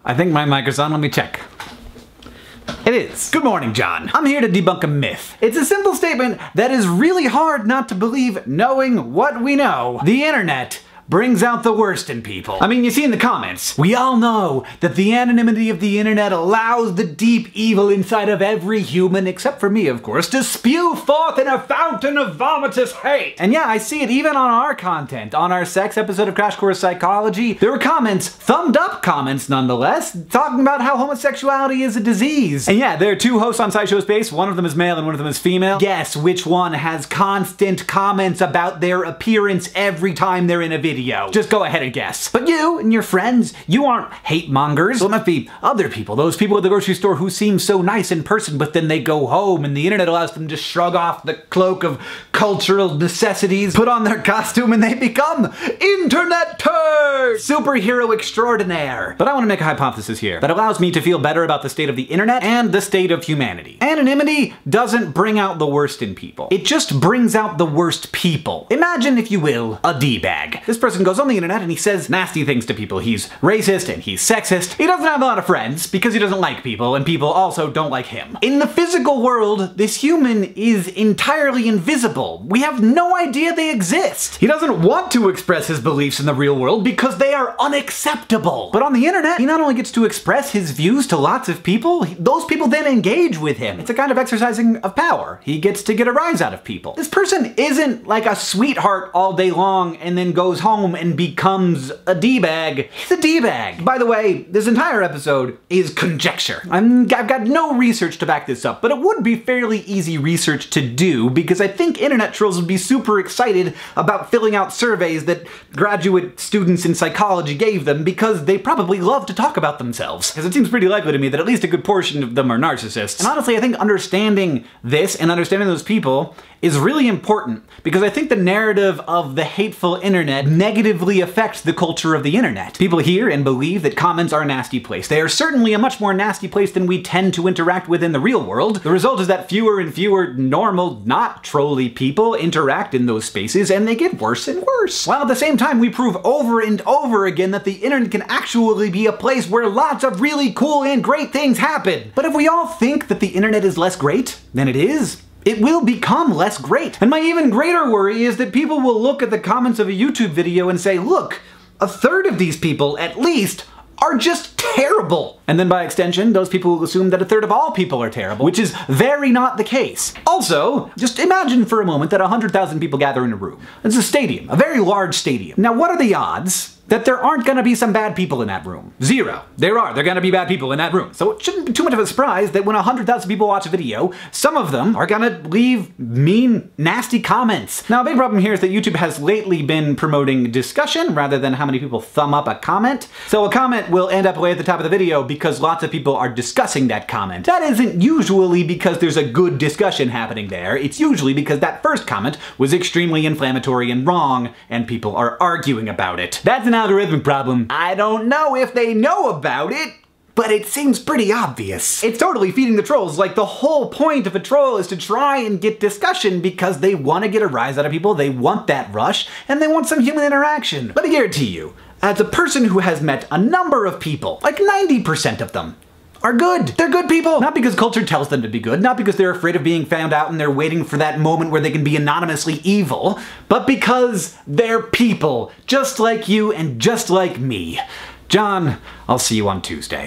I think my mic is on. Let me check. It is. Good morning, John. I'm here to debunk a myth. It's a simple statement that is really hard not to believe knowing what we know. The internet brings out the worst in people. I mean, you see in the comments, we all know that the anonymity of the internet allows the deep evil inside of every human, except for me, of course, to spew forth in a fountain of vomitous hate. And yeah, I see it even on our content. On our sex episode of Crash Course Psychology, there were comments, thumbed up comments nonetheless, talking about how homosexuality is a disease. And yeah, there are two hosts on SciShow Space, one of them is male and one of them is female. Guess which one has constant comments about their appearance every time they're in a video? Just go ahead and guess. But you and your friends, you aren't hate mongers. So it must be other people, those people at the grocery store who seem so nice in person, but then they go home and the internet allows them to shrug off the cloak of cultural necessities, put on their costume, and they become internet turds! Superhero extraordinaire. But I want to make a hypothesis here that allows me to feel better about the state of the internet and the state of humanity. Anonymity doesn't bring out the worst in people. It just brings out the worst people. Imagine, if you will, a D-bag. This person goes on the internet and he says nasty things to people. He's racist and he's sexist. He doesn't have a lot of friends because he doesn't like people, and people also don't like him. In the physical world, this human is entirely invisible. We have no idea they exist. He doesn't want to express his beliefs in the real world because they are unacceptable. But on the internet, he not only gets to express his views to lots of people, those people then engage with him. It's a kind of exercising of power. He gets to get a rise out of people. This person isn't like a sweetheart all day long and then goes home and becomes a D-bag. He's a D-bag. By the way, this entire episode is conjecture. I've got no research to back this up, but it would be fairly easy research to do because I think internet trolls would be super excited about filling out surveys that graduate students in psychology gave them because they probably love to talk about themselves. Because it seems pretty likely to me that at least a good portion of them are narcissists. And honestly, I think understanding this and understanding those people is really important because I think the narrative of the hateful internet negatively affects the culture of the internet. People hear and believe that comments are a nasty place. They are certainly a much more nasty place than we tend to interact with in the real world. The result is that fewer and fewer normal, not trolly people interact in those spaces, and they get worse and worse. While at the same time, we prove over and over again that the internet can actually be a place where lots of really cool and great things happen. But if we all think that the internet is less great than it is, it will become less great. And my even greater worry is that people will look at the comments of a YouTube video and say, look, a third of these people, at least, are just terrible. And then by extension, those people will assume that a third of all people are terrible, which is very not the case. Also, just imagine for a moment that 100,000 people gather in a room. It's a stadium, a very large stadium. Now, what are the odds that there aren't gonna be some bad people in that room? Zero. They're gonna be bad people in that room. So it shouldn't be too much of a surprise that when 100,000 people watch a video, some of them are gonna leave mean, nasty comments. Now, a big problem here is that YouTube has lately been promoting discussion rather than how many people thumb up a comment. So a comment will end up way at the top of the video because lots of people are discussing that comment. That isn't usually because there's a good discussion happening there. It's usually because that first comment was extremely inflammatory and wrong, and people are arguing about it. That's an algorithmic problem. I don't know if they know about it, but it seems pretty obvious. It's totally feeding the trolls. Like, the whole point of a troll is to try and get discussion because they want to get a rise out of people, they want that rush, and they want some human interaction. But I guarantee you, as a person who has met a number of people, like 90% of them, are good. They're good people. Not because culture tells them to be good, not because they're afraid of being found out and they're waiting for that moment where they can be anonymously evil, but because they're people, just like you and just like me. John, I'll see you on Tuesday.